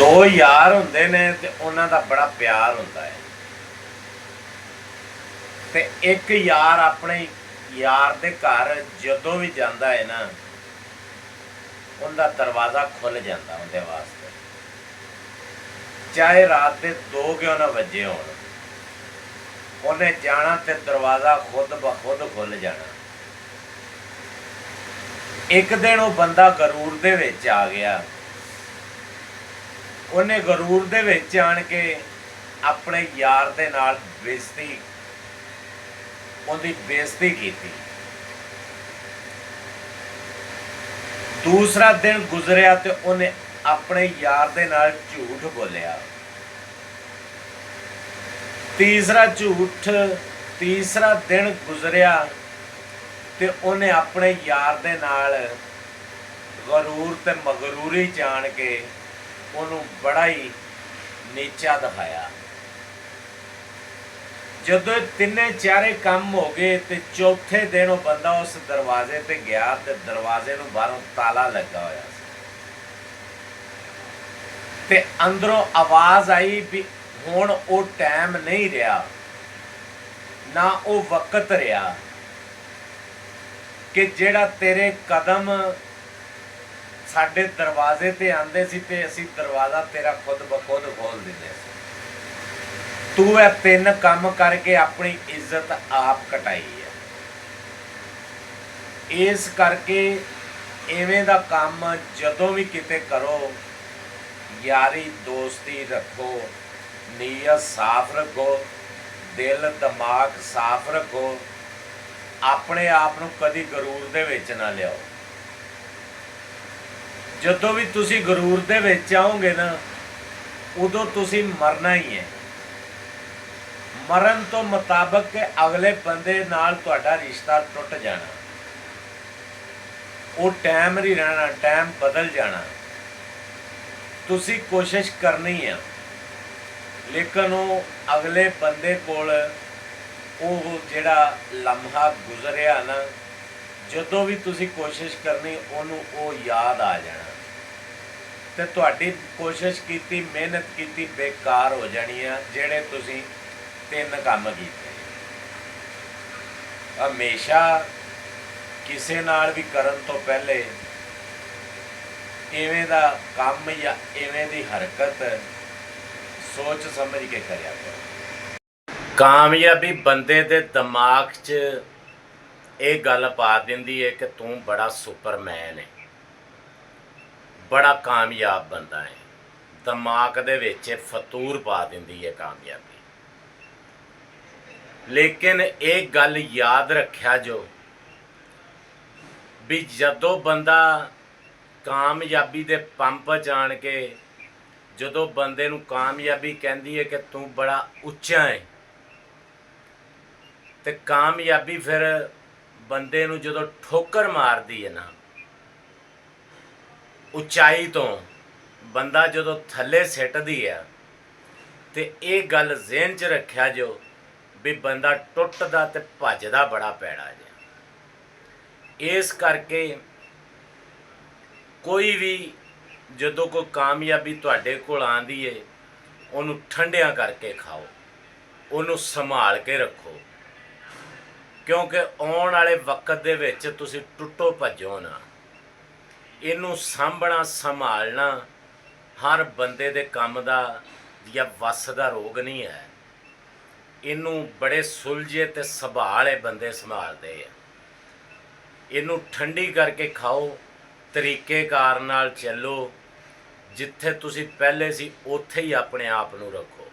दो यार हुंदे ने ते उन्हां दा बड़ा प्यार हुंदा है। ते एक यार अपने यार दे घर जदों भी जांदा है ना, उनका दरवाज़ा खुल जाता उनके वास्ते, चाहे रात के 2 क्यों ना बजे हो, उन्हें जाना ते दरवाज़ा खुद ब खुद खुल जाना। एक दिन वो बंदा गरूर दे विच आ गया, उन्हें गरूर दे विच आण के अपने यार दे नाल बेइज्जती उनकी बेइज्जती की। दूसरा दिन गुजरिया तो उन्हें अपने यार दे नाल झूठ बोलिया। तीसरा दिन गुजरिया तो उन्हें अपने यार दे नाल गरूर ते मगरूरी जान के उन्होंने बड़ा ही नीचा दिखाया। जदों तिने चारे काम हो गए तो चौथे दिन वो बंदा उस दरवाजे ते गया तो दरवाजे नूं बाहरों ताला लगा होया ते अंदरों आवाज़ आई भी हुण वो टाइम नहीं रहा, ना वो वक्त रहा कि जेड़ा तेरे कदम साडे दरवाजे ते आंदे सी ते असीं दरवाज़ा तेरा खुद ब खुद खोल दिंदे सी। तू ये 3 काम करके अपनी इज्जत आप घटाई है। इस करके इवें दा काम जदों भी किते करो, यारी दोस्ती रखो, नीयत साफ रखो, दिल दिमाग साफ रखो, अपने आप नूं कदी गरूर दे विच ना लियाओ। जदों भी तुसी गरूर दे विच आओगे ना, उदों तुसी मरना ही है। मरण तो मुताबक के अगले बंदे नाल तुहाडा रिश्ता टुट जाना, वो टाइम नहीं रहना, टाइम बदल जाना। तुसी कोशिश करनी है, लेकिन वो अगले बंदे कोल वो जिहड़ा लम्हा गुजरिया ना, जदों भी तुसी कोशिश करनी उन्होंने वो याद आ जाना ते तुहाडी कोशिश कीती मेहनत कीती बेकार हो जानी है। जिहड़े तुसी 3 काम कीते, हमेशा किसी नाल भी करन तो पहले इवें दा काम या इवें दी हरकत सोच समझ के करिया करो। कामयाबी बंदे दे दिमाग च ये गल पा दिंदी है कि तू बड़ा सुपरमैन है, बड़ा कामयाब बंदा है। दिमाग दे विच फतूर पा दिंदी है कामयाबी। लेकिन एक गल याद रखिया जो भी जदों बंदा कामयाबी दे पंप जान के जदों बंदे नूं कामयाबी कहंदी है कि तू बड़ा उच्चा है, ते कामयाबी फिर बंदे नूं जदों ठोकर मारदी है ना, उचाई तो बंदा जदों थल्ले सिटदी है, ते ये गल ज़हन च रखिया जो भी बंदा टुटदा ते भजदा बड़ा पैड़ा है। इस करके कोई भी जदों कोई कामयाबी तुहाडे कोल आंदी है, उन्हों ठंडिया करके खाओ, उन्हों संभाल के रखो, क्योंकि आने वाले वक्त दे विच तुसी टुटो भजो ना। इनू सांभना संभालना हर बंदे दे काम दा या वस दा रोग नहीं है। इनू बड़े सुलझे ते संभाले बंदे संभालते हैं। इनू ठंडी करके खाओ, तरीकेकार नाल चलो, जिथे तुसी पहले सी उत्थे ही अपने आप नू रखो।